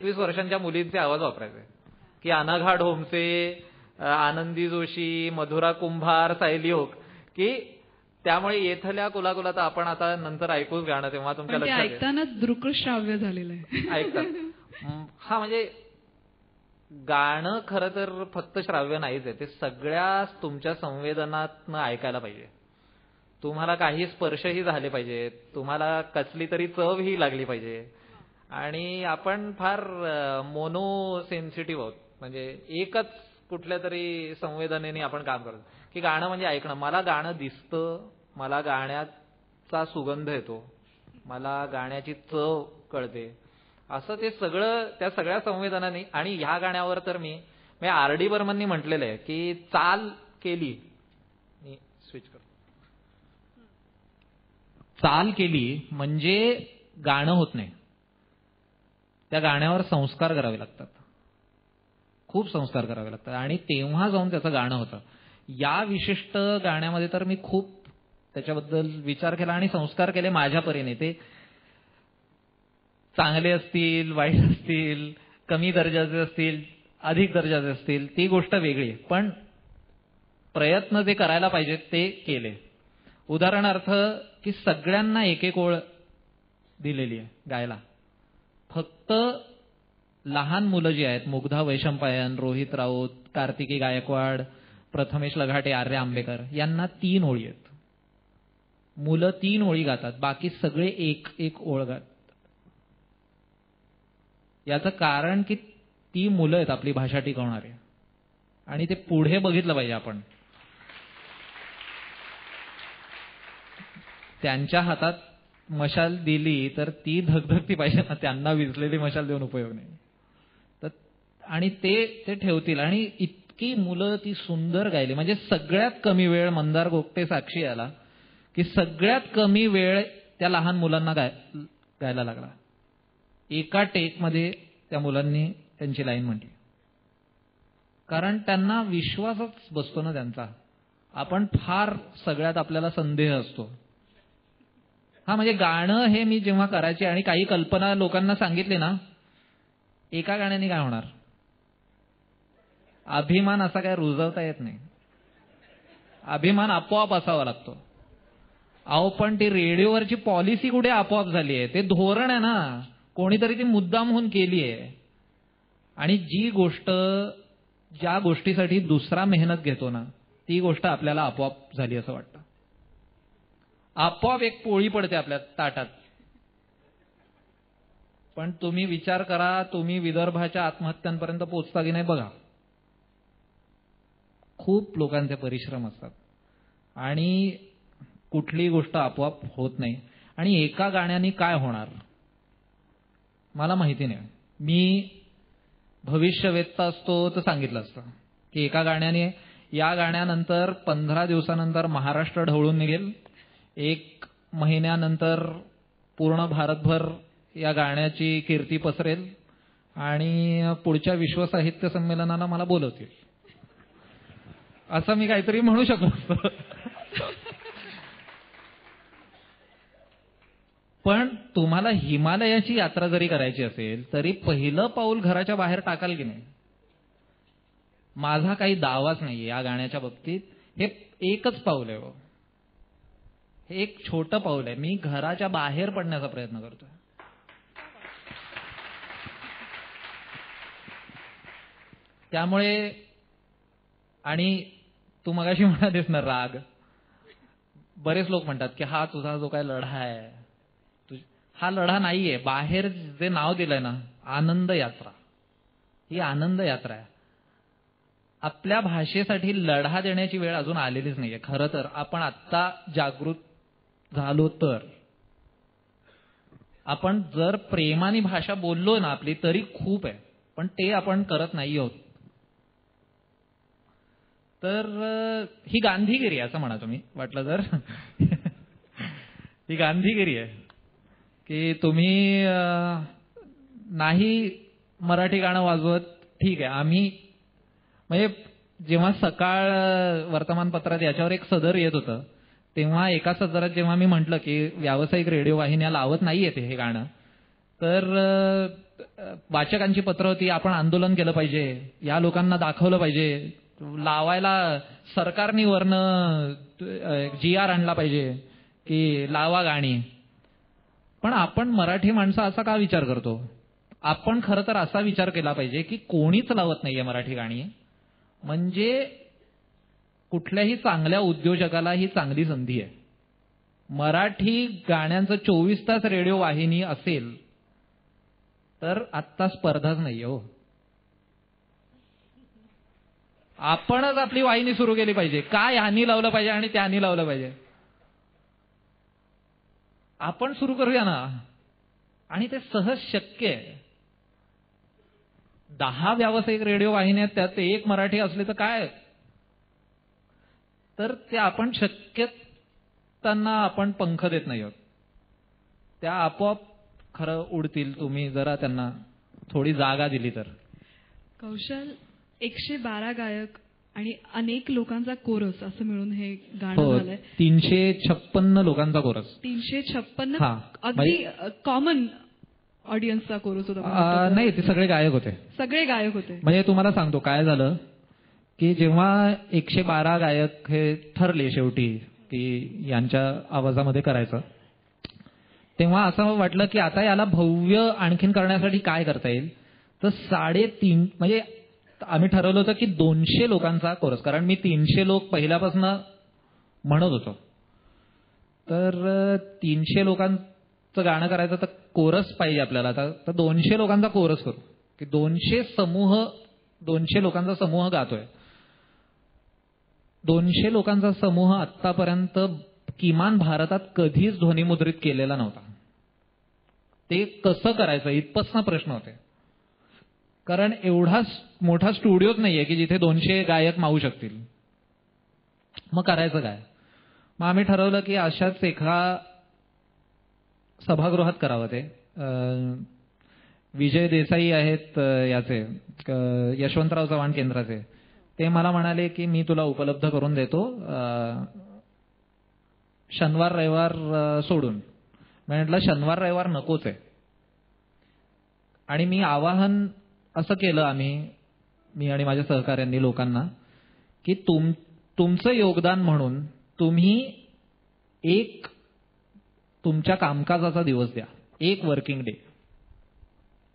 20 वर्षांच्या मुलींचे आवाज वापरायचे की अनाघा ढोमसे, आनंदी जोशी, मधुरा कुंभार, सायली ओक, की त्यामुळे येथल्या कुलाकुलात आपण आता नंतर ऐकूच गाणं तेव्हा तुमच्या लक्षात येईल. ऐकतानाच दृकश्राव्य झालेलं आहे. ऐकतात. हा म्हणजे गाणं खरं तर फक्त श्राव्य नाहीच आहे, ते सगळ्या तुमच्या संवेदनातनं ऐकायला पाहिजे. तुम्हाला काही स्पर्शही झाले पाहिजेत, तुम्हाला कसली तरी चव ही लागली पाहिजे. आणि आपण फार मोनो सेन्सिटिव्ह आहोत, म्हणजे एकच कुठल्या तरी संवेदनेने आपण काम करतो की गाणं म्हणजे ऐकणं. मला गाणं दिसतं, मला गाण्याचा सुगंध येतो, मला गाण्याची चव कळते, असं ते सगळं त्या सगळ्या संवेदनांनी. आणि ह्या गाण्यावर तर मी R.D. बर्मननी म्हटलेलं आहे की चाल केली, मी स्विच करतो, चाल केली म्हणजे गाणं होत नाही, त्या गाण्यावर संस्कार करावे लागतात, खूप संस्कार करावे लागतात, आणि तेव्हा जाऊन त्याचं गाणं होतं. या विशिष्ट गाण्यामध्ये तर मी खूप त्याच्याबद्दल विचार केला आणि संस्कार केले माझ्या परीने. ते चांगले असतील, वाईट असतील, कमी दर्जाचे असतील, अधिक दर्जाचे असतील, ती गोष्ट वेगळी, पण प्रयत्न जे करायला पाहिजेत ते केले. उदाहरणार्थ की सगळ्यांना एक एक ओळ दिलेली आहे गायला, फक्त लहान मुलं जी आहेत, मुग्धा वैशंपायन, रोहित राऊत, कार्तिकी गायकवाड, प्रथमेश लघाटे, आर्य आंबेकर, यांना 3 ओळी आहेत. मुलं 3 ओळी गातात, बाकी सगळे एक एक ओळ गातात. याचं कारण की ती मुलं आहेत आपली भाषा टिकवणारी, आणि ते पुढे बघितलं पाहिजे आपण. त्यांच्या हातात मशाल दिली तर ती धगधगती पाहिजे ना, त्यांना विजलेली मशाल देऊन उपयोग नाही. तर आणि ते ठेवतील. आणि इतकी मुलं ती सुंदर गायली, म्हणजे सगळ्यात कमी वेळ, मंदार गोगटे साक्षी आला की सगळ्यात कमी वेळ त्या लहान मुलांना गायला लागला. एका टेकमध्ये त्या मुलांनी त्यांची लाईन म्हटली, कारण त्यांना विश्वासच बसतो ना त्यांचा. आपण फार सगळ्यात आपल्याला संदेह असतो. हा म्हणजे गाणं हे मी जेव्हा करायचे आणि काही कल्पना लोकांना सांगितली ना, एका गाण्याने काय होणार, अभिमान असा काय रुजवता येत नाही, अभिमान आपोआप असावा लागतो. अहो पण ती रेडिओवरची पॉलिसी कुठे आपोआप झाली आहे, ते धोरण आहे ना, कोणीतरी ती मुद्दामहून केली आहे. आणि ज्या गोष्टीसाठी दुसरा मेहनत घेतो ना, ती गोष्ट आपल्याला आपोआप झाली असं वाटतं. आपोआप एक पोळी पडते आपल्या ताटात. पण तुम्ही विचार करा, तुम्ही विदर्भाच्या आत्महत्यांपर्यंत पोहोचता की नाही बघा. खूप लोकांचे परिश्रम असतात आणि कुठलीही गोष्ट आपोआप होत नाही. आणि एका गाण्याने काय होणार मला माहिती नाही. मी भविष्यवेत्ता असतो तर सांगितलं असतं की एका गाण्याने, या गाण्यानंतर 15 दिवसानंतर महाराष्ट्र ढवळून निघेल, 1 महिन्यानंतर पूर्ण भारतभर या गाण्याची कीर्ती पसरेल आणि पुढच्या विश्व साहित्य संमेलनाला मला बोलवतील, असं मी काहीतरी म्हणू शकलो असतो. पण तुम्हाला हिमालयाची यात्रा जरी करायची असेल तरी पहिलं पाऊल घराच्या बाहेर टाकाल की नाही. माझा काही दावाच नाहीये या गाण्याच्या बाबतीत, हे एकच पाऊल आहे, हे एक छोटं पाऊल आहे. मी घराच्या बाहेर पडण्याचा प्रयत्न करतोय. त्यामुळे, आणि तू मगाशी म्हणालीस ना राग, बरेच लोक म्हणतात की हा तुझा जो काय लढा आहे, हा लढा नाहीये. बाहेर जे नाव दिलंय ना, आनंद यात्रा, ही आनंद यात्रा आहे. आपल्या भाषेसाठी लढा देण्याची वेळ अजून आलेलीच नाहीये. खरं तर आपण आत्ता जागृत झालो तर, आपण जर प्रेमाने भाषा बोललो ना आपली तरी खूप आहे, पण ते आपण करत नाही आहोत. तर ही गांधीगिरी असं म्हणा तुम्ही वाटलं तर. ही गांधीगिरी आहे की तुम्ही नाही मराठी गाणं वाजवत, ठीक आहे. आम्ही म्हणजे जेव्हा सकाळ वर्तमानपत्रात याच्यावर एक सदर येत होतं, तेव्हा एका सदरात जेव्हा मी म्हटलं की व्यावसायिक रेडिओ वाहिन्या लावत नाहीये हे गाणं, तर वाचकांची पत्र होती, आपण आंदोलन केलं पाहिजे, या लोकांना दाखवलं पाहिजे, लावायला सरकारने वरनं GR आणला पाहिजे की लावा गाणी. पण आपण मराठी माणसं असा का विचार करतो? आपण खरं तर असा विचार केला पाहिजे की कोणीच लावत नाहीये मराठी गाणी, म्हणजे कुठल्याही चांगल्या उद्योजकाला ही चांगली संधी आहे. मराठी गाण्यांचं 24 तास रेडिओ वाहिनी असेल तर आत्ता स्पर्धाच नाहीये हो. आपणच आपली वाहिनी सुरू केली पाहिजे. काय ह्यांनी लावलं पाहिजे आणि त्यांनी लावलं पाहिजे, आपण सुरू करूया ना. आणि ते सहज शक्य आहे. 10 व्यावसायिक रेडिओ वाहिन्या आहेत, त्यात एक मराठी असले तर काय, तर ते आपण शक्य त्यांना आपण पंख देत नाही आहोत. त्या आपोआप खरं उडतील, तुम्ही जरा त्यांना थोडी जागा दिली तर. कौशल, 112 गायक आणि अनेक लोकांचा कोरस असं मिळून हे गाणं झालंय. 356 लोकांचा कोरस. 356 अगदी कॉमन ऑडियन्सचा कोरस होता. नाही, ते सगळे गायक होते. सगळे गायक होते. म्हणजे तुम्हाला सांगतो काय झालं की जेव्हा 112 गायक हे ठरले शेवटी की यांच्या आवाजामध्ये करायचं, तेव्हा असं वाटलं की आता याला भव्य आणखीन करण्यासाठी काय करता येईल. तर 3.5 म्हणजे आम्ही ठरवलं होतं की 200 लोकांचा कोरस, कारण मी 300 लोक पहिल्यापासून म्हणत होतो. तर 300 लोकांचं गाणं करायचं तर कोरस पाहिजे आपल्याला. तर 200 लोकांचा कोरस करू की 200 लोकांचा समूह गातोय. 200 लोकांचा समूह आतापर्यंत किमान भारतात कधीच ध्वनिमुद्रित केलेला नव्हता. ते कसं करायचं इथपासून प्रश्न होते, कारण एवढा मोठा स्टुडिओच नाहीये की जिथे 200 गायक मावू शकतील. मग करायचं काय? मग आम्ही ठरवलं की अशाच एका सभागृहात करावं. ते विजय देसाई आहेत याचे यशवंतराव चव्हाण केंद्राचे. ते मला म्हणाले की मी तुला उपलब्ध करून देतो शनिवार रविवार सोडून. म्हटलं शनिवार रविवार नकोच आहे. आणि मी आवाहन असं केलं मी आणि माझ्या सहकाऱ्यांनी लोकांना की तुमचं योगदान म्हणून तुम्ही एक तुमच्या कामकाजाचा दिवस द्या, एक वर्किंग डे,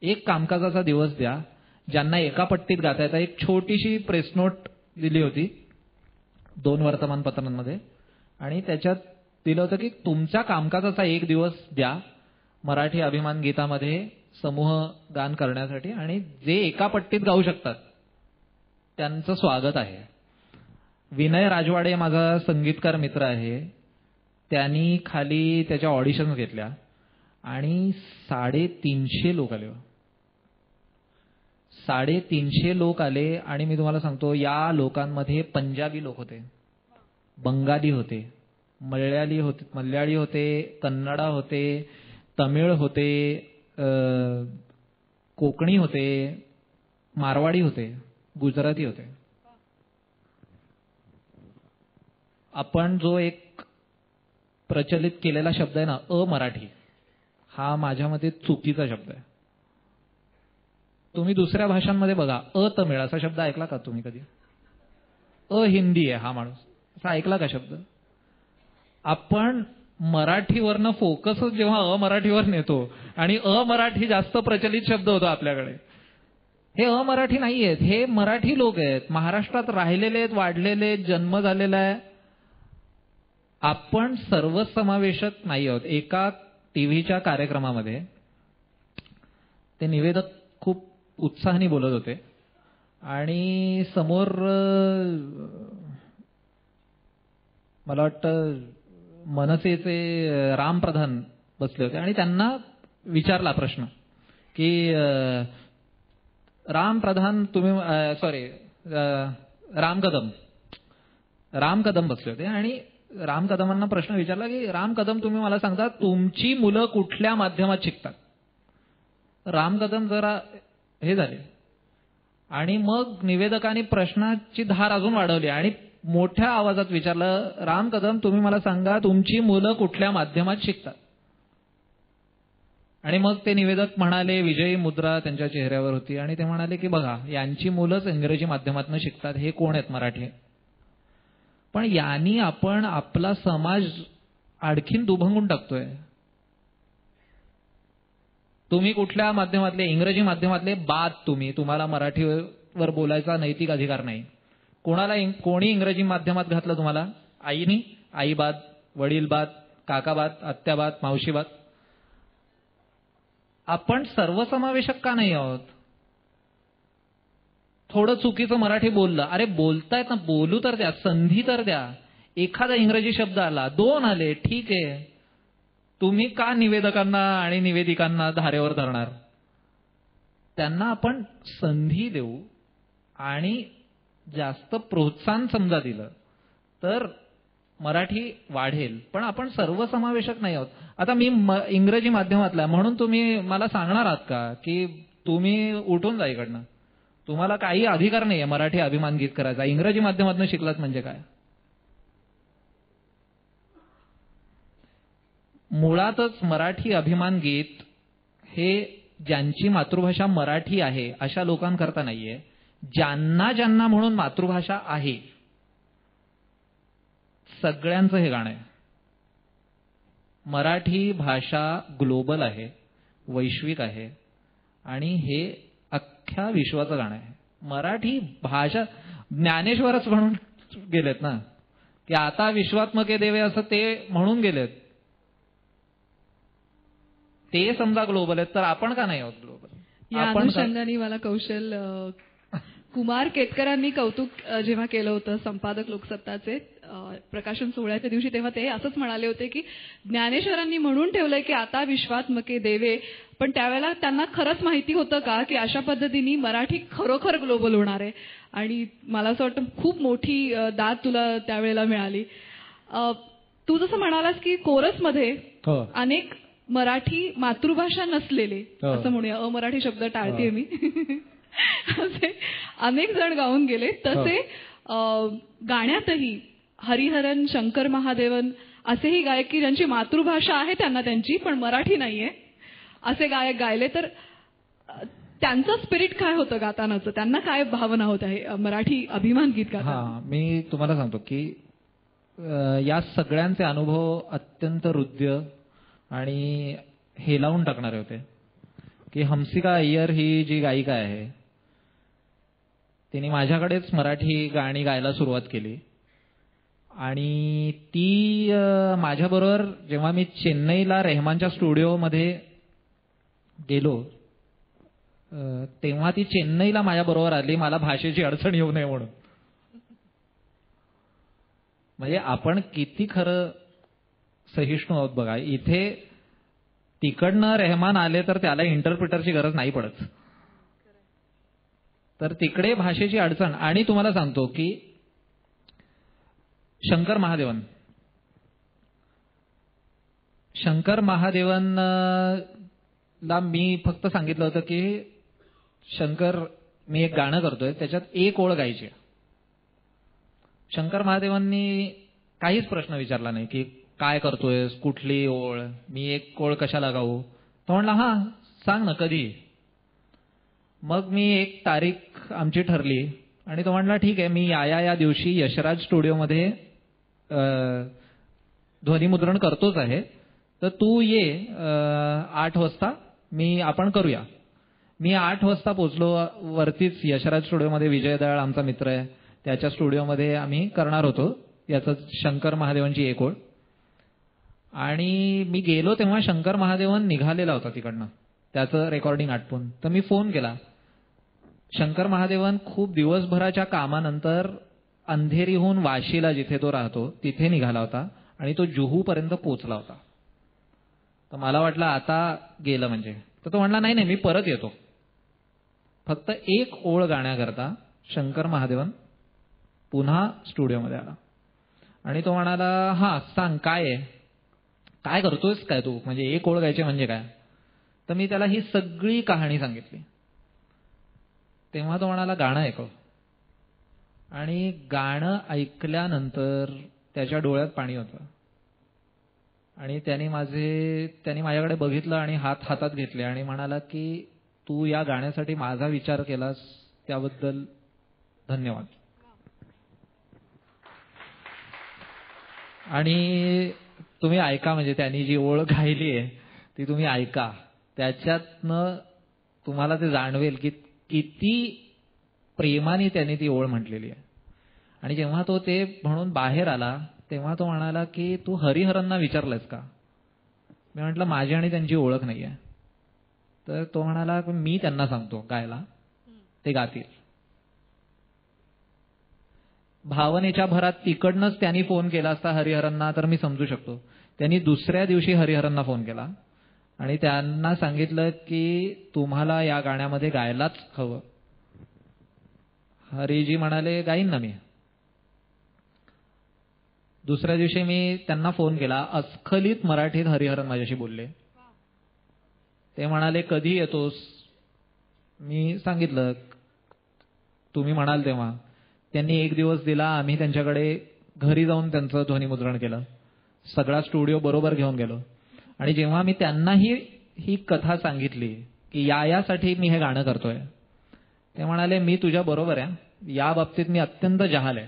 एक कामकाजाचा दिवस द्या. ज्यांना एका पट्टीत गाता येतं. एक छोटीशी प्रेस नोट दिली होती 2 वर्तमानपत्रांमध्ये आणि त्याच्यात दिलं होतं की तुमच्या कामकाजाचा एक दिवस द्या मराठी अभिमान गीतामध्ये समूह गान करण्यासाठी, आणि जे एका पट्टीत गाऊ शकतात त्यांचं स्वागत आहे. विनय राजवाडे माझा संगीतकार मित्र आहे, त्यांनी खाली त्याच्या ऑडिशन्स घेतल्या आणि 350 लोक आले. 350 लोक आले. आणि मी तुम्हाला सांगतो या लोकांमध्ये पंजाबी लोक होते, बंगाली होते, मल्याळी होते, कन्नडा होते, तमिळ होते, कोकणी होते, मारवाडी होते, गुजराती होते. आपण जो एक प्रचलित केलेला शब्द आहे ना अमराठी, हा माझ्यामध्ये चुकीचा शब्द आहे. तुम्ही दुसऱ्या भाषांमध्ये बघा, अतमिळ असा शब्द ऐकला का तुम्ही कधी? अहिंदी आहे हा माणूस, असा ऐकला का शब्द? आपण मराठीवरनं फोकसच जेव्हा अमराठीवर नेतो आणि अमराठी जास्त प्रचलित शब्द होतो आपल्याकडे. हे अमराठी नाही आहेत, हे मराठी लोक आहेत, महाराष्ट्रात राहिलेले आहेत, वाढलेले आहेत, जन्म झालेला आहे. आपण सर्वसमावेशक नाही आहोत. एका टीव्हीच्या कार्यक्रमामध्ये ते निवेदक खूप उत्साहाने बोलत होते आणि समोर मला वाटतं मनसेचे राम प्रधान बसले होते आणि त्यांना विचारला प्रश्न की राम प्रधान तुम्ही राम कदम बसले होते आणि राम कदमांना प्रश्न विचारला की राम कदम तुम्ही मला सांगता तुमची मुलं कुठल्या माध्यमात शिकतात? राम कदम जरा हे झाले आणि मग निवेदकांनी प्रश्नाची धार अजून वाढवली आणि मोठ्या आवाजात विचारलं, राम कदम तुम्ही मला सांगा तुमची मुलं कुठल्या माध्यमात शिकतात? आणि मग ते निवेदक म्हणाले, विजयी मुद्रा त्यांच्या चेहऱ्यावर होती, आणि ते म्हणाले की बघा, यांची मुलंच इंग्रजी माध्यमातून शिकतात, हे कोण आहेत मराठी. पण यांनी आपण आपला समाज आणखीन दुभंगून टाकतोय. तुम्ही कुठल्या माध्यमातले, इंग्रजी माध्यमातले बाद, तुम्हाला मराठीवर बोलायचा नैतिक अधिकार नाही. कोणी इंग्रजी माध्यमात घातलं तुम्हाला? आईनी? आई बाद, वडील बाद, काका बाद, आत्या बाद, मावशी बाद. आपण सर्वसमावेशक का नाही आहोत? थोडं चुकीचं मराठी बोललं, अरे बोलतायत ना, बोलू तर द्या, संधी तर द्या. एखादा इंग्रजी शब्द आला, 2 आले, ठीक आहे. तुम्ही का निवेदकांना आणि निवेदिकांना धारेवर धरणार? त्यांना आपण संधी देऊ आणि जास्त प्रोत्साहन समजा दिलं तर मराठी वाढेल. पण आपण सर्वसमावेशक नाही आहोत. आता मी इंग्रजी माध्यमातला म्हणून तुम्ही मला सांगणार आहात का की तुम्ही उठून जा इकडनं? तुम्हाला काही अधिकार नाहीये मराठी अभिमान गीत करायचा. इंग्रजी माध्यमातून शिकलात म्हणजे काय? मुळातच मराठी अभिमान गीत हे ज्यांची मातृभाषा मराठी आहे अशा लोकांकरता नाहीये, ज्यांना म्हणून मातृभाषा आहे सगळ्यांचं हे गाणं आहे. मराठी भाषा ग्लोबल आहे, वैश्विक आहे, आणि हे अख्ख्या विश्वाचं गाणं आहे. मराठी भाषा ज्ञानेश्वरच म्हणून गेलेत ना की आता विश्वात्मके देवे, असं ते म्हणून गेलेत. ते समजा ग्लोबल आहेत, तर आपण का नाही आहोत ग्लोबल? या अनुषंगाने मला कौशल कुमार केतकरांनी कौतुक जेव्हा केलं होतं संपादक लोकसत्ताचे प्रकाशन सोहळ्याच्या दिवशी, तेव्हा ते असंच म्हणाले होते की ज्ञानेश्वरांनी म्हणून ठेवलंय की आता विश्वात्मके देवे, पण त्यावेळेला त्यांना खरंच माहिती होतं का की अशा पद्धतीने मराठी खरोखर ग्लोबल होणार आहे. आणि मला असं वाटतं खूप मोठी दाद तुला त्यावेळेला मिळाली. तू जसं म्हणालास की कोरसमध्ये अनेक मराठी मातृभाषा नसलेले, असं म्हणूया, अमराठी शब्द टाळते मी, असे अनेक जण गाऊन गेले. तसे गाण्यातही हरिहरन, शंकर महादेवन असेही गायक की ज्यांची मातृभाषा आहे त्यांना त्यांची, पण मराठी नाहीये, असे गायक गायले. तर त्यांचं स्पिरिट काय होतं गातानाचं? त्यांना काय भावना होत्या मराठी अभिमान गीत गाताना? मी तुम्हाला सांगतो की या सगळ्यांचे अनुभव अत्यंत हृद्य आणि हेलावून टाकणारे होते. की हंसिका अय्यर ही जी गायिका आहे तिने माझ्याकडेच मराठी गाणी गायला सुरुवात केली, आणि ती माझ्याबरोबर जेव्हा मी चेन्नईला रेहमानच्या स्टुडिओमध्ये गेलो तेव्हा ती चेन्नईला माझ्याबरोबर आली, मला भाषेची अडचण येऊ नये म्हणून. म्हणजे आपण किती खरं सहिष्णू आहोत बघा. इथे तिकडनं रेहमान आले तर त्याला इंटरप्रिटरची गरज नाही पडत, तर तिकडे भाषेची अडचण. आणि तुम्हाला सांगतो की शंकर महादेवनला मी फक्त सांगितलं होतं की शंकर, मी एक गाणं करतोय, त्याच्यात एक ओळ गायची. शंकर महादेवांनी काहीच प्रश्न विचारला नाही की काय करतोयस, कुठली ओळ, मी एक ओळ कशाला गाऊ. तो म्हणला हा सांग ना कधी. मग मी एक तारीख आमची ठरली आणि तो म्हणला ठीक आहे, मी या दिवशी यशराज स्टुडिओमध्ये ध्वनिमुद्रण करतोच आहे, तर तू ये 8 वाजता, आपण करूया. मी 8 वाजता पोचलो वरतीच यशराज स्टुडिओमध्ये. विजय दयाळ आमचा मित्र आहे, त्याच्या स्टुडिओमध्ये आम्ही करणार होतो याचं शंकर महादेवांची एक ओळ. आणि मी गेलो तेव्हा शंकर महादेवन निघालेला होता तिकडनं, त्याचं रेकॉर्डिंग आटपून. तर मी फोन केला. शंकर महादेवन खूप दिवसभराच्या कामानंतर अंधेरीहून वाशीला, जिथे तो राहतो, तिथे निघाला होता आणि तो जुहूपर्यंत पोहोचला होता. तर मला वाटलं आता गेलं म्हणजे. तर तो म्हणला नाही मी परत येतो. फक्त एक ओळ गाण्याकरता शंकर महादेवन पुन्हा स्टुडिओमध्ये आला आणि तो म्हणाला हा सांग काय आहे, काय करतोयस काय तू, म्हणजे एक ओळ गायचे म्हणजे काय. तर मी त्याला ही सगळी कहाणी सांगितली. तेव्हा तो म्हणाला गाणं ऐकव. आणि गाणं ऐकल्यानंतर त्याच्या डोळ्यात पाणी होतं. आणि त्यांनी माझ्याकडे बघितलं आणि हात हातात घेतले आणि म्हणाला की तू या गाण्यासाठी माझा विचार केलास त्याबद्दल धन्यवाद. आणि तुम्ही ऐका, म्हणजे त्यांनी जी ओळ गायली आहे ती तुम्ही ऐका, त्याच्यातनं तुम्हाला ते जाणवेल की किती प्रेमाने त्यांनी ती ओळ म्हटलेली आहे. आणि जेव्हा तो ते म्हणून बाहेर आला तेव्हा तो म्हणाला की तू हरिहरांना विचारलंस का? मी म्हटलं माझी आणि त्यांची ओळख नाहीये. तर तो म्हणाला मी त्यांना सांगतो गायला, ते गातील. भावनेच्या भरात तिकडनंच त्यांनी फोन केला असता हरिहरांना तर मी समजू शकतो. त्यांनी दुसऱ्या दिवशी हरिहरांना फोन केला आणि त्यांना सांगितलं की तुम्हाला या गाण्यामध्ये गायलाच हवं. हरिजी म्हणाले गाईन ना मी. दुसऱ्या दिवशी मी त्यांना फोन केला, अस्खलित मराठीत हरिहरन माझ्याशी बोलले. ते म्हणाले कधी येतोस? मी सांगितलं तुम्ही म्हणाल तेव्हा. त्यांनी एक दिवस दिला, आम्ही त्यांच्याकडे घरी जाऊन त्यांचं ध्वनिमुद्रण केलं, सगळा स्टुडिओ बरोबर घेऊन गेलो. आणि जेव्हा मी त्यांनाही ही कथा सांगितली की यासाठी मी हे गाणं करतोय, ते म्हणाले मी तुझ्या बरोबर आहे, या बाबतीत मी अत्यंत जहाल आहे.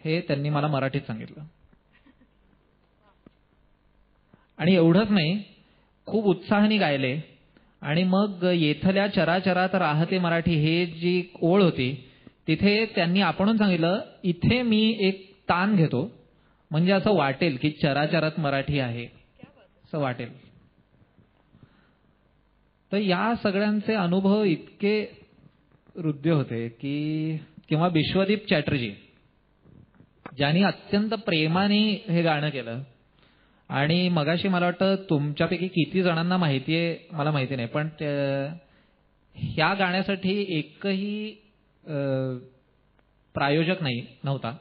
हे त्यांनी मला मराठीत सांगितलं. आणि एवढंच नाही, खूप उत्साहाने गायले. आणि मग येथल्या चराचरात राहते मराठी हे जी ओळ होती तिथे त्यांनी आपणच सांगितलं इथे मी एक तान घेतो, म्हणजे असं वाटेल की चराचरात मराठी आहे असं वाटेल. तर या सगळ्यांचे अनुभव इतके हृद्य होते की, किंवा विश्वदीप चॅटर्जी ज्यांनी अत्यंत प्रेमाने हे गाणं केलं. आणि मगाशी मला वाटतं तुमच्यापैकी किती जणांना माहितीये मला माहिती नाही, पण ह्या गाण्यासाठी एकही प्रायोजक नव्हता,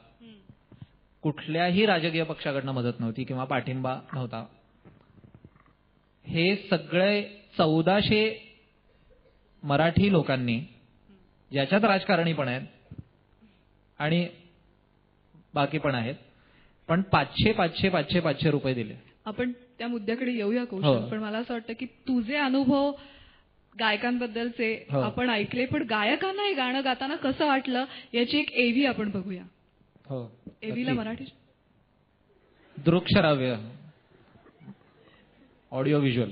कुठल्याही राजकीय पक्षाकडनं मदत नव्हती किंवा पाठिंबा नव्हता. हे सगळे 1400 मराठी लोकांनी, ज्याच्यात राजकारणी पण आहेत आणि बाकी पण आहेत, पण 500 रुपये दिले. आपण त्या मुद्द्याकडे येऊया कौशल. पण मला असं वाटतं की तुझे अनुभव गायकांबद्दलचे आपण ऐकले, पण गायकांना हे गाणं गाताना कसं वाटलं याची एक एव्ही आपण बघूया. हो, एव्हीला मराठी दृकश्राव्य ऑडिओ व्हिज्युअल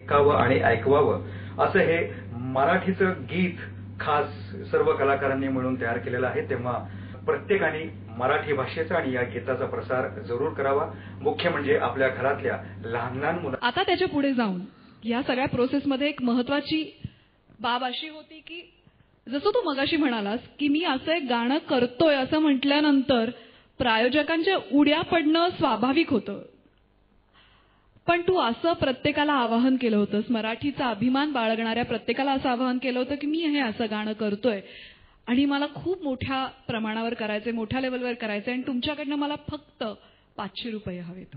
ऐकावं आणि ऐकवावं असं हे मराठीचं गीत खास सर्व कलाकारांनी मिळून तयार केलेलं आहे. तेव्हा प्रत्येकाने मराठी भाषेचा आणि या गीताचा प्रसार जरूर करावा. मुख्य म्हणजे आपल्या घरातल्या लहान लहान मुलं. आता त्याच्या पुढे जाऊन या सगळ्या प्रोसेसमध्ये एक महत्वाची बाब अशी होती की जसं तू मगाशी म्हणालास की मी असं एक गाणं करतोय असं म्हटल्यानंतर प्रायोजकांच्या उड्या पडणं स्वाभाविक होतं. पण तू असं प्रत्येकाला आवाहन केलं होतंस, मराठीचा अभिमान बाळगणाऱ्या प्रत्येकाला असं आवाहन केलं होतं की मी हे असं गाणं करतोय आणि मला खूप मोठ्या प्रमाणावर करायचंय, मोठ्या लेवलवर करायचंय आणि तुमच्याकडनं मला फक्त 500 रुपये हवेत.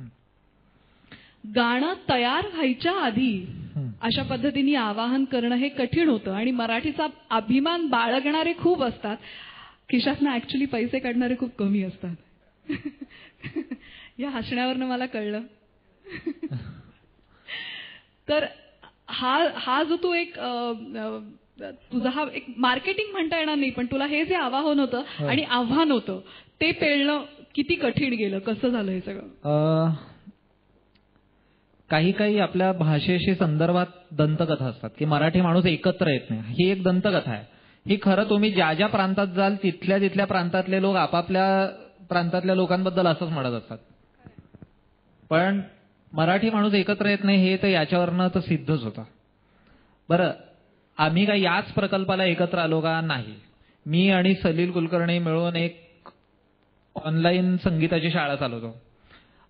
गाणं तयार व्हायच्या आधी अशा पद्धतीने आवाहन करणं हे कठीण होतं आणि मराठीचा अभिमान बाळगणारे खूप असतात, खिशातनं ऍक्च्युली पैसे काढणारे खूप कमी असतात. या हसण्यावरनं मला कळलं. तर हा जो तू एक तुझा हा एक मार्केटिंग म्हणता येणार नाही, पण तुला हे जे आवाहन होतं आणि आव्हान होतं ते पेलणं किती कठीण गेलं, कसं झालं हे सगळं? काही आपल्या भाषेशी संदर्भात दंतकथा असतात की मराठी माणूस एकत्र येत नाही. ही एक दंतकथा आहे. ही खरं तुम्ही ज्या ज्या प्रांतात जाल तिथल्या प्रांतातले लोक आपापल्या प्रांतातल्या लोकांबद्दल असंच म्हणत असतात, पण मराठी माणूस एकत्र येत नाही हे तर याच्यावरनं तर सिद्धच होतं. बरं, आम्ही काय याच प्रकल्पाला एकत्र आलो का? नाही. मी आणि सलील कुलकर्णी मिळून एक ऑनलाईन संगीताची शाळा चालवतो.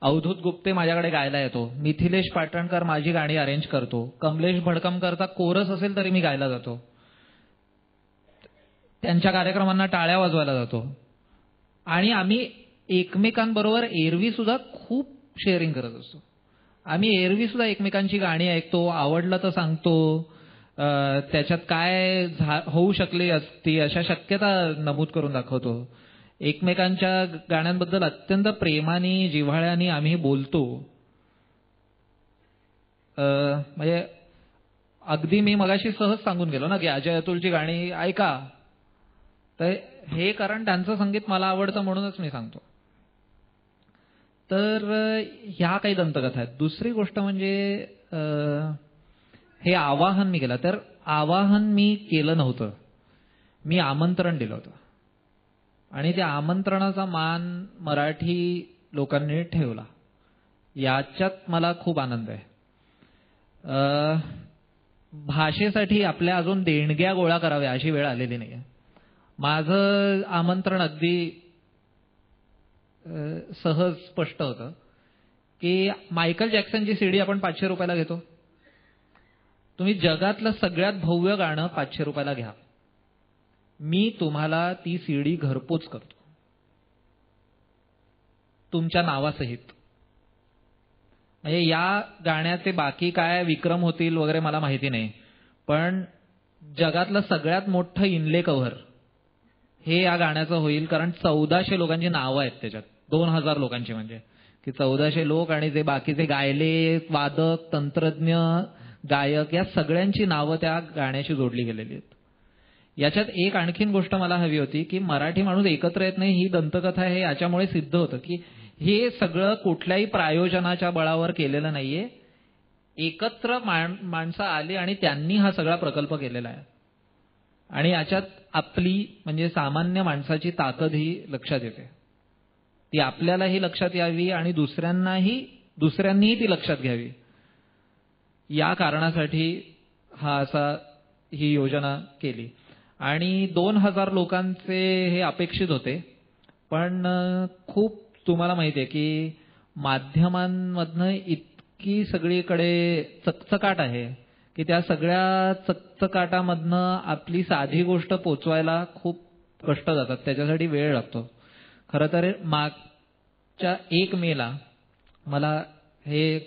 अवधूत गुप्ते माझ्याकडे गायला येतो, मिथिलेश पाटणकर माझी गाणी अरेंज करतो, कमलेश भडकमकरचा कोरस असेल तरी मी गायला जातो, त्यांच्या कार्यक्रमांना टाळ्या वाजवायला जातो. आणि आम्ही एकमेकांबरोबर एरवी सुद्धा खूप शेअरिंग करत असतो. आम्ही एरवी सुद्धा एकमेकांची गाणी ऐकतो, आवडलं तर सांगतो, त्याच्यात काय होऊ शकली असती अशा शक्यता नमूद करून दाखवतो. एकमेकांच्या गाण्यांबद्दल अत्यंत प्रेमाने जिव्हाळ्याने आम्ही बोलतो. म्हणजे अगदी मी मगाशी सहज सांगून गेलो ना की अजय अतुलची गाणी ऐका, तर हे कारण त्यांचं संगीत मला आवडतं म्हणूनच मी सांगतो. तर ह्या काही दंतकथा आहेत. दुसरी गोष्ट म्हणजे हे आवाहन मी केलं, तर आवाहन मी केलं नव्हतं, मी आमंत्रण दिलं होतं आणि त्या आमंत्रणाचा मान मराठी लोकांनी ठेवला, याच्यात मला खूप आनंद आहे. भाषेसाठी आपल्या अजून देणग्या गोळा कराव्या अशी वेळ आलेली नाही आहे. माझं आमंत्रण अगदी सहज स्पष्ट होतं की मायकल जॅक्सनची सीडी आपण 500 रुपयाला घेतो, तुम्ही जगातलं सगळ्यात भव्य गाणं 500 रुपयाला घ्या, मी तुम्हाला ती सीडी घरपोच करतो तुमच्या नावासहित. म्हणजे या गाण्याचे बाकी काय विक्रम होतील वगैरे मला माहिती नाही, पण जगातलं सगळ्यात मोठं इनले कव्हर हे या गाण्याचं होईल, कारण 1400 लोकांची नावं आहेत त्याच्यात, 2000 लोकांची, म्हणजे की 1400 लोक आणि जे बाकीचे गायले, वादक, तंत्रज्ञ, गायक, या सगळ्यांची नावं त्या गाण्याशी जोडली गेलेली आहेत. याच्यात एक आणखीन गोष्ट मला हवी होती की मराठी माणूस एकत्र येत नाही, ही दंतकथा हे याच्यामुळे सिद्ध होतं की हे सगळं कुठल्याही प्रायोजनाच्या बळावर केलेलं नाहीये, एकत्र माणसं आली आणि त्यांनी हा सगळा प्रकल्प केलेला आहे. आणि याच्यात आपली म्हणजे सामान्य माणसाची ताकद ही लक्षात येते, ती आपल्यालाही लक्षात यावी आणि दुसऱ्यांनीही ती लक्षात घ्यावी, या कारणासाठी ही योजना केली. आणि 2000 लोकांचे हे अपेक्षित होते, पण खूप तुम्हाला माहिती आहे की माध्यमांमधनं इतकी सगळीकडे चकचकाट आहे की त्या सगळ्या चकचकाटामधनं आपली साधी गोष्ट पोचवायला खूप कष्ट जातात, त्याच्यासाठी वेळ लागतो. खरं तर मागच्या 1 मेला मला हे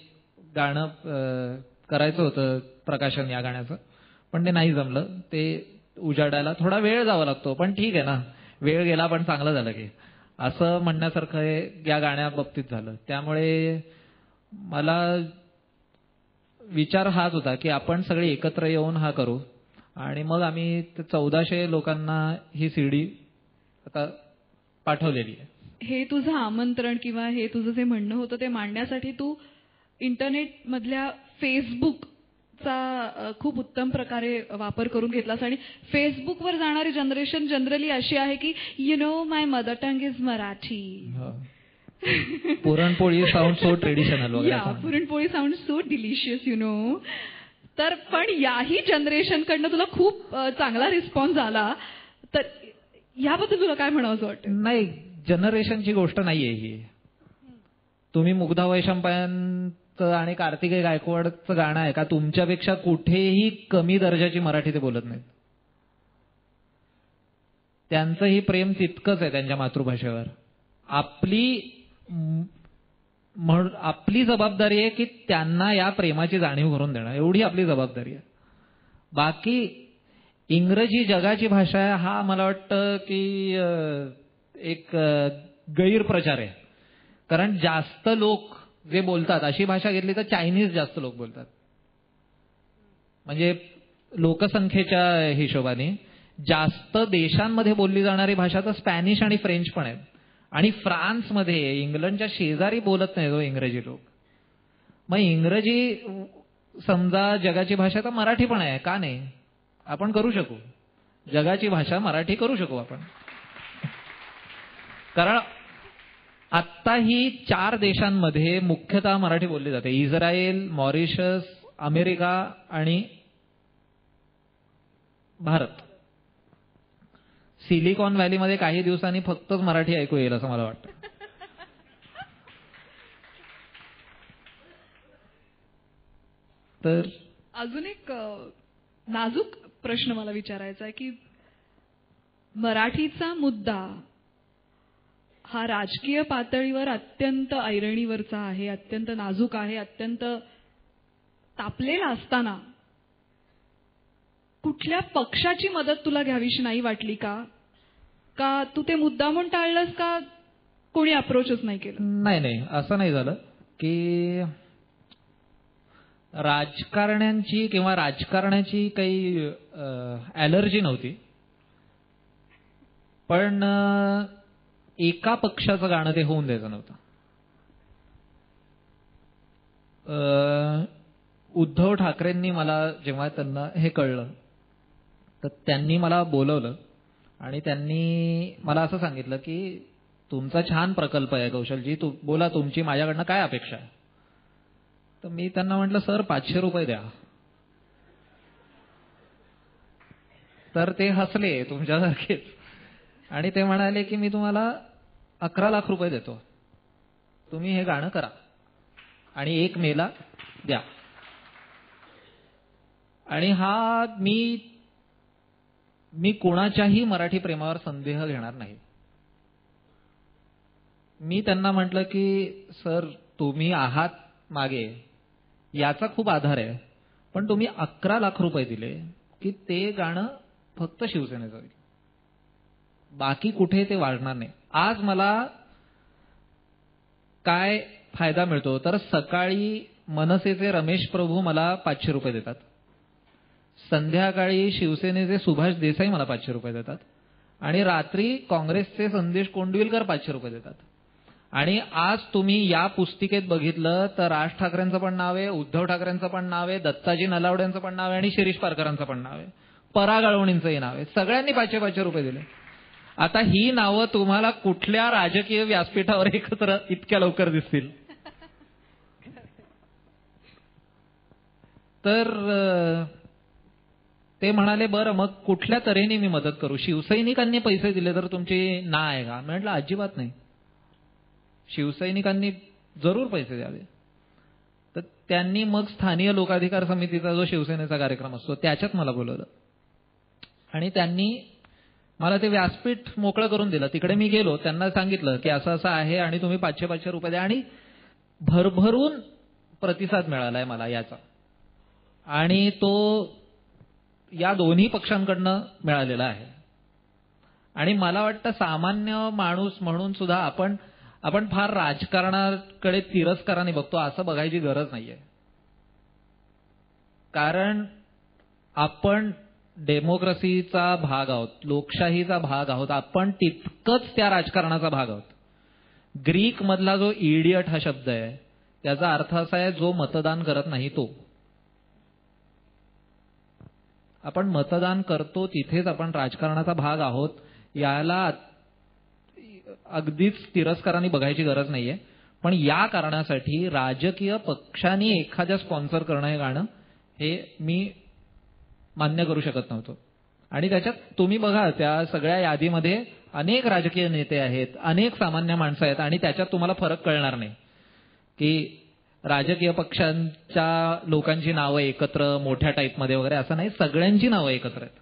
गाणं करायचं होतं, प्रकाशन या गाण्याचं, पण ते नाही जमलं. ते उजाडायला थोडा वेळ जावा लागतो, पण ठीक आहे ना, वेळ गेला पण चांगलं झालं की, असं म्हणण्यासारखं या गाण्याबाबतीत झालं. त्यामुळे मला विचार हाच होता की आपण सगळे एकत्र येऊन हा करू, आणि मग आम्ही 1400 लोकांना ही सीडी आता पाठवलेली आहे. हे तुझं आमंत्रण किंवा हे तुझं जे म्हणणं होतं ते मांडण्यासाठी तू इंटरनेटमधल्या फेसबुकचा खूप उत्तम प्रकारे वापर करून घेतलास. आणि फेसबुकवर जाणारी जनरेशन जनरली अशी आहे की you know my mother tongue is Marathi, puran poli sound so traditional वगैरे, puran poli sound so delicious you know. तर पण याही जनरेशनकडनं तुला खूप चांगला रिस्पॉन्स आला, तर याबद्दल तुला काय म्हणावंसं वाटतं? नाही, जनरेशनची गोष्ट नाहीये ही. तुम्ही मुग्धा वैशंपायनचं आणि कार्तिकेय गायकवाडचं गाणं आहे का, तुमच्यापेक्षा कुठेही कमी दर्जाची मराठी ते बोलत नाहीत. त्यांचंही प्रेम तितकंच आहे त्यांच्या मातृभाषेवर. आपली जबाबदारी आहे की त्यांना या प्रेमाची जाणीव करून देणं, एवढी आपली जबाबदारी आहे. बाकी इंग्रजी जगाची भाषा आहे हा मला वाटतं की एक गैरप्रचार आहे. कारण जास्त लोक जे बोलतात अशी भाषा घेतली तर चायनीज जास्त लोक बोलतात, म्हणजे लोकसंख्येच्या हिशोबाने जास्त देशांमध्ये बोलली जाणारी भाषा तर स्पॅनिश आणि फ्रेंच पण आहेत. आणि फ्रान्समध्ये, इंग्लंडच्या शेजारी बोलत नाही तो इंग्रजी लोक. मग इंग्रजी समजा जगाची भाषा, तर मराठी पण आहे, का नाही? आपण करू शकू, जगाची भाषा मराठी करू शकू आपण. कारण आत्ताही 4 देशांमध्ये मुख्यतः मराठी बोलली जाते, इस्रायल, मॉरिशस, अमेरिका आणि भारत. सिलिकॉन व्हॅलीमध्ये काही दिवसांनी फक्तच मराठी ऐकू येईल असं मला वाटतं. तर अजून एक नाजूक प्रश्न मला विचारायचा आहे की मराठीचा मुद्दा हा राजकीय पातळीवर अत्यंत ऐरणीवरचा आहे, अत्यंत नाजूक आहे, अत्यंत तापलेला असताना कुठल्या पक्षाची मदत तुला घ्यावीशी नाही वाटली का? का तू ते मुद्दामून टाळलंस का कोणी अप्रोचच नाही केलं? नाही, असं नाही झालं की राजकारण्यांची किंवा राजकारणाची काही ॲलर्जी नव्हती, पण एका पक्षाचं गाणं ते होऊन द्यायचं नव्हतं. उद्धव ठाकरेंनी मला जेव्हा त्यांना हे कळलं तर त्यांनी मला बोलवलं आणि त्यांनी मला असं सांगितलं की तुमचा छान प्रकल्प आहे कौशलजी, बोला तुमची माझ्याकडनं काय अपेक्षा आहे. तर मी त्यांना म्हटलं सर 500 रुपये द्या. तर ते हसले तुमच्यासारखेच आणि ते म्हणाले की मी तुम्हाला 11 लाख रुपये देतो, तुम्ही हे गाणं करा आणि 1 मेला द्या. आणि हा मी कोणाच्याही मराठी प्रेमावर संदेह घेणार नाही. मी त्यांना म्हटलं की सर तुम्ही आहात मागे याचा खूप आधार आहे, पण तुम्ही 11 लाख रुपये दिले की ते गाणं फक्त शिवसेनेचं होईल, बाकी कुठे ते वाजणार नाही. आज मला काय फायदा मिळतो तर सकाळी मनसेचे रमेश प्रभू मला 500 रुपये देतात, संध्याकाळी शिवसेनेचे सुभाष देसाई मला 500 रुपये देतात आणि रात्री काँग्रेसचे संदेश कोंडविलकर 500 रुपये देतात. आणि आज तुम्ही या पुस्तिकेत बघितलं तर राज ठाकरेंचं पण नाव आहे, उद्धव ठाकरेंचं पण नाव आहे, दत्ताजी नलावड्यांचं पण नाव आहे आणि शिरीष पारकरांचं पण नाव आहे, पराग अळवणींचंही नाव आहे. सगळ्यांनी 500 रुपये दिले. आता ही नावं तुम्हाला कुठल्या राजकीय व्यासपीठावर एकत्र इतक्या लवकर दिसतील? तर ते म्हणाले बरं मग कुठल्या तऱ्हेने मी मदत करू, शिवसैनिकांनी पैसे दिले तर तुमची ना आहे का? म्हटलं अजिबात नाही, शिवसैनिकांनी जरूर पैसे द्यावे. तर त्यांनी मग स्थानिय लोकाधिकार समितीचा जो शिवसेनेचा कार्यक्रम असतो त्याच्यात मला बोलवलं आणि त्यांनी मला ते व्यासपीठ मोकळं करून दिलं. तिकडे मी गेलो, त्यांना सांगितलं की असं असं आहे आणि तुम्ही 500 रुपये द्या. आणि भरभरून प्रतिसाद मिळालाय मला याचा, आणि तो या दोन्ही पक्षांकडनं मिळालेला आहे. आणि मला वाटतं सामान्य माणूस म्हणून सुद्धा आपण फार राजकारणाकडे तिरस्काराने बघतो असं बघायची गरज नाहीये. कारण आपण डेमोक्रेसीचा भाग आहोत, लोकशाहीचा भाग आहोत, आपण तितकंच त्या राजकारणाचा भाग आहोत. ग्रीक मधला जो इडियट हा शब्द आहे त्याचा अर्थ असा आहे जो मतदान करत नाही तो. आपण मतदान करतो तिथेच आपण राजकारणाचा भाग आहोत, याला अगदीच तिरस्काराने बघायची गरज नाहीये. पण या कारणासाठी राजकीय पक्षांनी एखाद्या स्पॉन्सर करणं हे गाणं हे मी मान्य करू शकत नव्हतो. आणि त्याच्यात तुम्ही बघा त्या सगळ्या यादीमध्ये अनेक राजकीय नेते आहेत, अनेक सामान्य माणसं आहेत, आणि त्याच्यात तुम्हाला फरक कळणार नाही की राजकीय पक्षांच्या लोकांची नावं एकत्र मोठ्या टाईपमध्ये वगैरे असं नाही, सगळ्यांची नावं एकत्र आहेत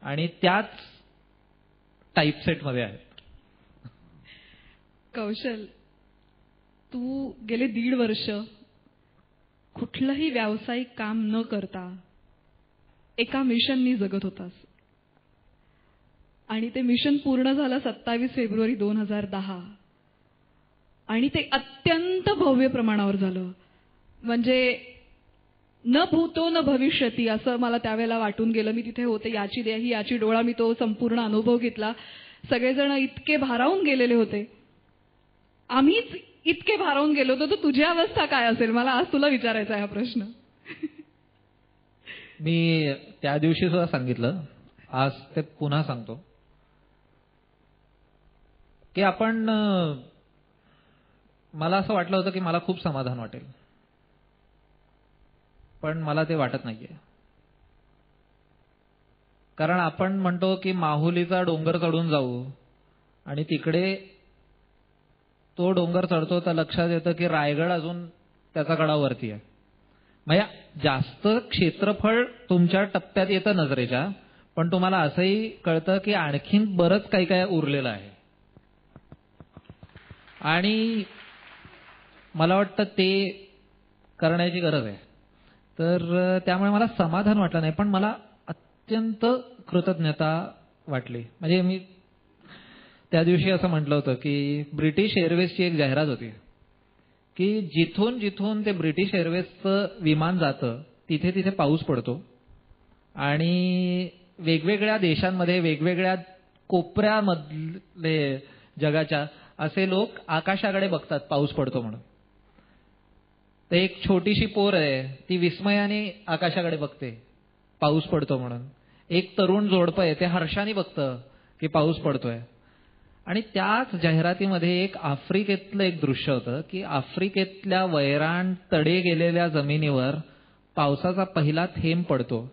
आणि त्याच टाईपसेटमध्ये आहेत. कौशल, तू गेले 1.5 वर्ष कुठलंही व्यावसायिक काम न करता एका मिशननी जगत होतास आणि ते मिशन पूर्ण झालं 27 फेब्रुवारी 2010 आणि ते अत्यंत भव्य प्रमाणावर झालं. म्हणजे न भूतो न भविष्यती असं मला त्यावेळेला वाटून गेलं. मी तिथे होते, याची देही याची डोळा, मी तो संपूर्ण अनुभव घेतला. सगळेजण इतके भारावून गेलेले होते, आम्हीच इतके भारावून गेलो होतो. तर तुझी अवस्था काय असेल, मला आज तुला विचारायचा आहे हा प्रश्न. मी त्या दिवशी सुद्धा सांगितलं, आज ते पुन्हा सांगतो की मला असं वाटलं होतं की मला खूप समाधान वाटेल, पण मला ते वाटत नाहीये. कारण आपण म्हणतो की माहुलीचा डोंगर चढून जाऊ आणि तिकडे तो डोंगर चढतो तर लक्षात येतं की रायगड अजून त्याचा कडा वरती आहे. म्हणजे जास्त क्षेत्रफळ तुमच्या टप्प्यात येतं नजरेच्या, पण तुम्हाला असंही कळतं की आणखीन बरंच काही काय उरलेलं आहे. आणि मला वाटतं ते करण्याची गरज आहे. तर त्यामुळे मला समाधान वाटलं नाही, पण मला अत्यंत कृतज्ञता वाटली. म्हणजे मी त्या दिवशी असं म्हटलं होतं की ब्रिटिश एअरवेजची एक जाहिरात होती की जिथून जिथून ते ब्रिटिश एअरवेजचं विमान जातं तिथे तिथे पाऊस पडतो आणि वेगवेगळ्या देशांमध्ये वेगवेगळ्या कोपऱ्यामधले जगाच्या असे लोक आकाशाकडे बघतात पाऊस पडतो म्हणून. तर एक छोटीशी पोर आहे ती विस्मयाने आकाशाकडे बघते पाऊस पडतो म्हणून. एक तरुण जोडपं आहे ते हर्षाने बघतं की पाऊस पडतोय. आणि त्याच जाहिरातीमध्ये एक आफ्रिकेतलं एक दृश्य होतं की आफ्रिकेतल्या वैराण तडे गेलेल्या जमिनीवर पावसाचा पहिला थेंब पडतो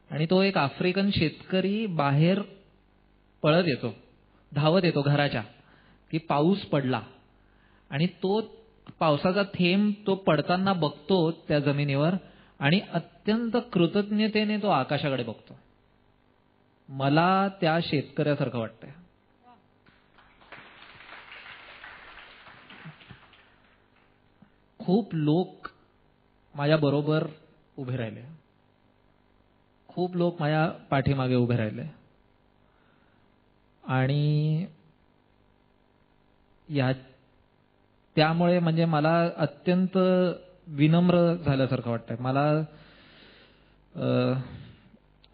आणि तो एक आफ्रिकन शेतकरी बाहेर पळत येतो, धावत येतो घराच्या की पाऊस पडला. आणि तो पावसाचा थेंब तो पडताना बघतो त्या जमिनीवर आणि अत्यंत कृतज्ञतेने तो आकाशाकडे बघतो. मला त्या शेतकऱ्यासारखं वाटतंय. खूप लोक माझ्या बरोबर उभे राहिले, खूप लोक माझ्या पाठीमागे उभे राहिले आणि त्यामुळे म्हणजे मला अत्यंत विनम्र झाल्यासारखं वाटतंय.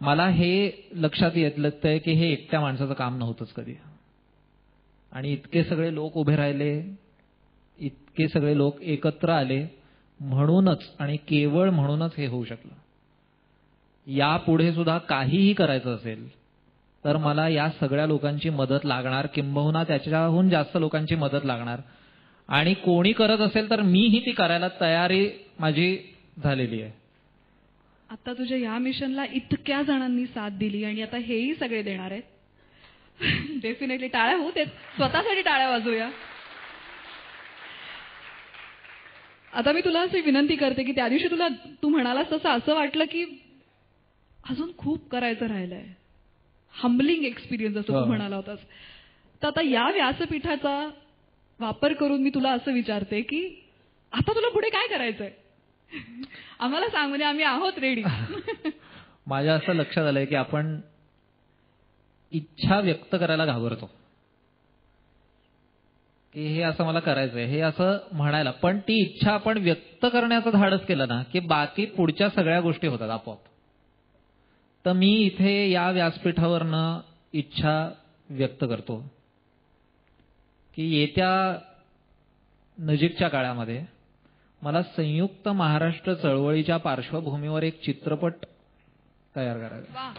मला हे लक्षात येतंय की हे एकट्या माणसाचं काम नव्हतंच कधी. आणि इतके सगळे लोक उभे राहिले, इतके सगळे लोक एकत्र आले म्हणूनच आणि केवळ म्हणूनच हे होऊ शकलं. यापुढे सुद्धा काहीही करायचं असेल तर मला या सगळ्या लोकांची मदत लागणार, किंबहुना त्याच्याहून जास्त लोकांची मदत लागणार. आणि कोणी करत असेल तर मीही ती करायला तयारी माझी झालेली आहे. आता तुझ्या या मिशनला इतक्या जणांनी साथ दिली आणि आता हेही सगळे देणार आहेत. डेफिनेटली टाळ्या होऊ देत, स्वतःसाठी टाळ्या वाजूया. आता मी तुला अशी विनंती करते की त्या दिवशी तू म्हणालास तसं असं वाटलं की अजून खूप करायचं राहिलंय. हंबलिंग एक्सपिरियन्स असं तू म्हणाला होतास. तर आता या व्यासपीठाचा वापर करून मी तुला असं विचारते की आता तुला पुढे काय करायचंय, आम्हाला सांग, म्हणजे आम्ही आहोत रेडी. माझ्या असं लक्षात आलंय की आपण इच्छा व्यक्त करायला घाबरतो की हे असं मला करायचंय, हे असं म्हणायला. पण ती इच्छा आपण व्यक्त करण्याचं धाडस केलं ना की बाकी पुढच्या सगळ्या गोष्टी होतात आपोआप. तर मी इथे या व्यासपीठावरनं इच्छा व्यक्त करतो की येत्या नजीकच्या काळामध्ये मला संयुक्त महाराष्ट्र चळवळीच्या पार्श्वभूमीवर एक चित्रपट तयार करायचा.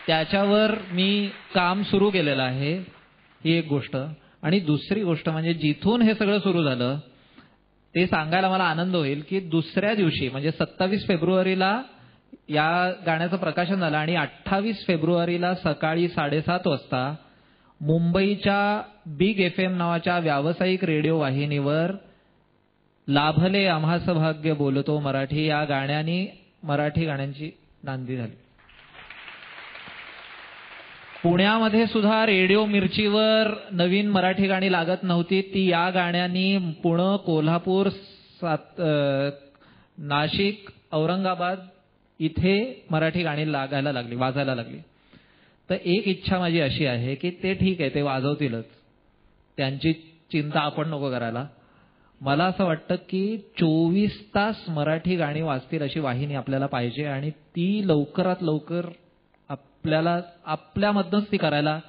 त्याच्यावर मी काम सुरू केलेलं आहे, ही एक गोष्ट. आणि दुसरी गोष्ट म्हणजे जिथून हे सगळं सुरू झालं ते सांगायला मला आनंद होईल की दुसऱ्या दिवशी म्हणजे 27 फेब्रुवारीला या गाण्याचं प्रकाशन झालं आणि 28 फेब्रुवारीला सकाळी 7:30 वाजता मुंबईच्या बिग FM नावाच्या व्यावसायिक रेडिओ वाहिनीवर लाभले आम्हास भाग्य बोलतो मराठी या गाण्याने मराठी गाण्यांची नांदी झाली. पुण्यामध्ये सुद्धा रेडिओ मिर्चीवर नवीन मराठी गाणी लागत नव्हती, ती या गाण्यांनी पुणे, कोल्हापूर, नाशिक, औरंगाबाद इथे मराठी गाणी लागायला लागली, वाजायला लागली. तर एक इच्छा माझी अशी आहे की ते ठीक आहे, ते वाजवतीलच, त्यांची चिंता आपण नको करायला. मला असं वाटतं की 24 तास मराठी गाणी वाजतील अशी वाहिनी आपल्याला पाहिजे आणि ती लवकरात लवकर आपल्याला आपल्यामधनच ती करायला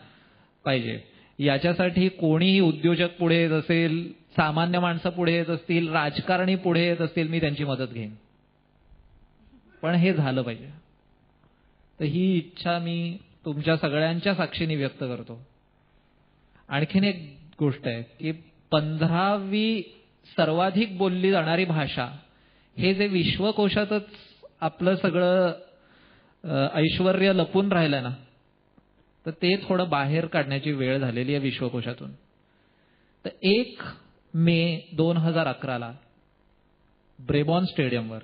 पाहिजे. याच्यासाठी कोणीही उद्योजक पुढे येत असेल, सामान्य माणसं पुढे येत असतील, राजकारणी पुढे येत असतील, मी त्यांची मदत घेईन. पण हे झालं पाहिजे. तर ही इच्छा मी तुमच्या सगळ्यांच्या साक्षीने व्यक्त करतो. आणखीन एक गोष्ट आहे की 15वी सर्वाधिक बोलली जाणारी भाषा हे जे विश्वकोशातच आपलं सगळं ऐश्वर्य लपून राहिलं ना, तर ते थोडं बाहेर काढण्याची वेळ झालेली आहे विश्वकोशातून. तर 1 मे 2011 ब्रेबॉर्न स्टेडियमवर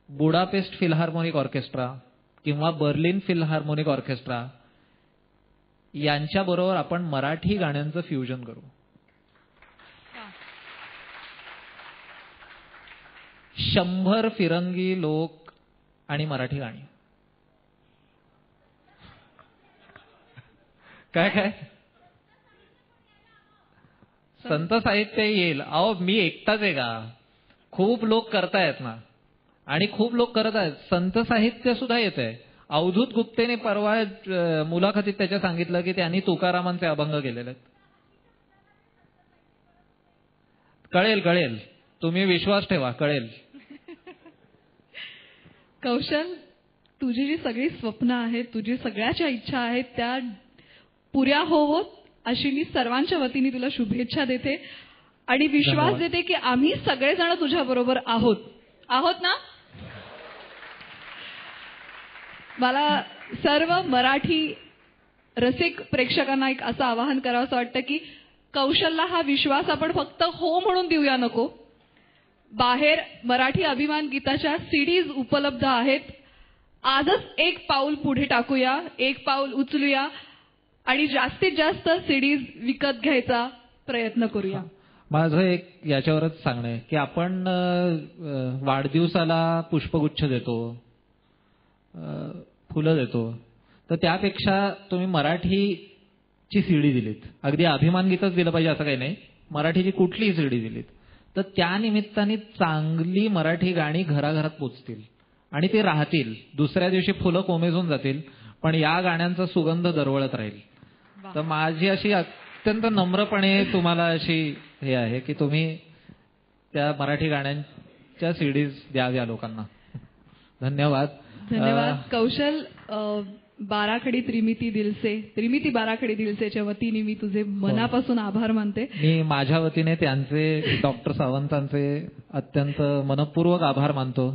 बुडापेस्ट फिल्हार्मोनिक ऑर्केस्ट्रा किंवा बर्लिन फिल्हार्मोनिक ऑर्केस्ट्रा यांच्याबरोबर आपण मराठी गाण्यांचं फ्युजन करू. 100 फिरंगी लोक आणि मराठी गाणी. काय काय संत साहित्य येईल. अहो मी एकटाच आहे का? खूप लोक करतायत ना, आणि खूप लोक करत आहेत. संत साहित्य सुद्धा येत आहे. अवधूत गुप्तेने परवा मुलाखतीत त्याच्या सांगितलं की त्यांनी तुकारामांचे अभंग केलेले आहेत. कळेल कळेल, तुम्ही विश्वास ठेवा, कळेल. कौशल, तुझी जी सगळी स्वप्न आहेत, तुझी सगळ्याच्या इच्छा आहेत, त्या पुऱ्या होवोत अशी मी सर्वांच्या वतीने तुला शुभेच्छा देते आणि विश्वास देते की आम्ही सगळेजण तुझ्या बरोबर आहोत ना. मला सर्व मराठी रसिक प्रेक्षकांना एक असं आवाहन करावंसं वाटतं की कौशलला हा विश्वास आपण फक्त हो म्हणून देऊया नको. बाहेर मराठी अभिमान गीताच्या सीडीज उपलब्ध आहेत. आजच एक पाऊल पुढे टाकूया, एक पाऊल उचलूया आणि जास्तीत जास्त सीडीज विकत घ्यायचा प्रयत्न करूया. माझं एक याच्यावरच सांगणं आहे की आपण वाढदिवसाला पुष्पगुच्छ देतो, फुलं देतो, तर त्यापेक्षा तुम्ही मराठीची सीडी दिलीत, अगदी अभिमान गीतच दिलं पाहिजे असं काही नाही, मराठीची कुठलीही सीडी दिलीत तर त्या निमित्ताने चांगली मराठी गाणी घराघरात पोचतील आणि ते राहतील. दुसऱ्या दिवशी फुलं कोमेजून जातील, पण या गाण्यांचा सुगंध दरवळत राहील. तर माझी अशी अत्यंत नम्रपणे तुम्हाला अशी हे आहे की तुम्ही त्या मराठी गाण्यांच्या सीडीज द्याव्या लोकांना. धन्यवाद. धन्यवाद कौशल. बाराखडी त्रिमिती बाराखडी दिलसेच्या वतीने मी तुझे मनापासून आभार मानते. मी माझ्या वतीने त्यांचे, डॉक्टर सावंतांचे अत्यंत मनपूर्वक आभार मानतो.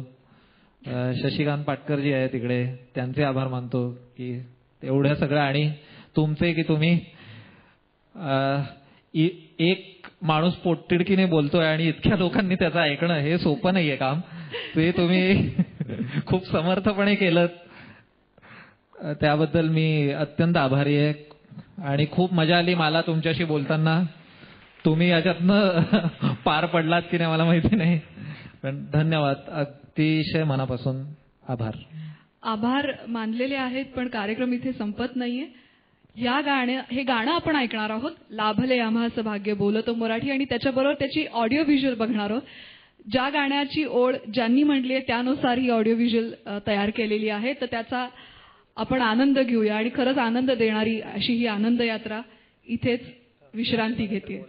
शशिकांत पाटकरजी आहे तिकडे, त्यांचे आभार मानतो की एवढ्या सगळ्या, आणि तुमचे की तुम्ही एक माणूस पोटतिडकीने बोलतोय आणि इतक्या लोकांनी त्याचं ऐकणं हे सोपं नाहीये काम. ते तुम्ही खूप समर्थपणे केलं, त्याबद्दल मी अत्यंत आभारी आहे. आणि खूप मजा आली मला तुमच्याशी बोलताना. तुम्ही याच्यातनं पार पडलात की नाही मला माहिती नाही, पण धन्यवाद. अतिशय मनापासून आभार. आभार मानलेले आहेत, पण कार्यक्रम इथे संपत नाहीये. हे गाणं आपण ऐकणार आहोत, लाभले आम्हास भाग्य बोलतो मराठी, आणि त्याच्याबरोबर त्याची ऑडिओ व्हिज्युअल बघणार आहोत. ज्या गाण्याची ओळ ज्यांनी म्हटली आहे त्यानुसार ही ऑडिओ व्हिज्युअल तयार केलेली आहे, तर त्याचा आपण आनंद घेऊया. आणि खरंच आनंद देणारी अशी ही आनंद यात्रा इथेच विश्रांती घेते.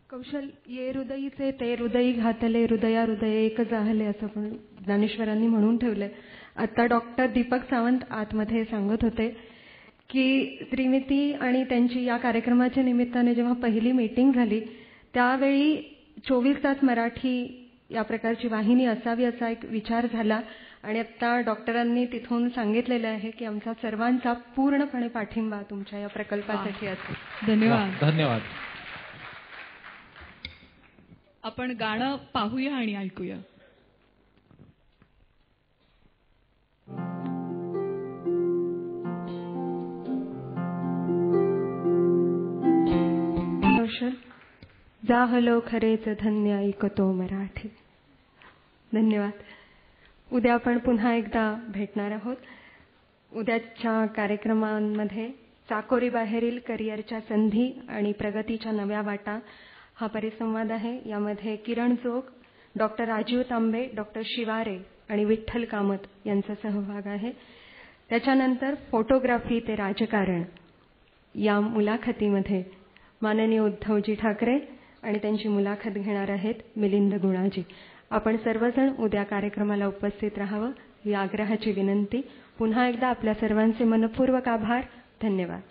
कौशल, ये हृदयीचे ते हृदयी घातले, हृदया हृदय एक जाहले, असं पण ज्ञानेश्वरांनी म्हणून ठेवलंय. आता डॉक्टर दीपक सावंत आतमध्ये सांगत होते की त्रिमिती आणि त्यांची या कार्यक्रमाच्या निमित्ताने जेव्हा पहिली मीटिंग झाली त्यावेळी 24 तास मराठी या प्रकारची वाहिनी असावी असा एक विचार झाला. आणि आता डॉक्टरांनी तिथून सांगितलेलं आहे की आमचा सर्वांचा पूर्णपणे पाठिंबा तुमच्या या प्रकल्पासाठी असेल. धन्यवाद. धन्यवाद. आपण गाणं पाहूया आणि ऐकूया. जाहलो खरेच धन्य ऐकतो मराठी. धन्यवाद. उद्या आपण पुन्हा एकदा भेटणार आहोत. उद्याच्या कार्यक्रमांमध्ये चाकोरी बाहेरील करिअरच्या संधी आणि प्रगतीच्या नव्या वाटा हा परिसंवाद आहे. यामध्ये किरण जोग, डॉक्टर राजीव तांबे, डॉक्टर शिवारे आणि विठ्ठल कामत यांचा सहभाग आहे. त्याच्यानंतर फोटोग्राफी ते राजकारण या मुलाखतीमध्ये माननीय उद्धवजी ठाकरे आणि त्यांची मुलाखत घेणार आहेत मिलिंद गुणाजी. आपण सर्वजण उद्या कार्यक्रमाला उपस्थित राहावं ही आग्रहाची विनंती. पुन्हा एकदा आपल्या सर्वांचे मनपूर्वक आभार. धन्यवाद.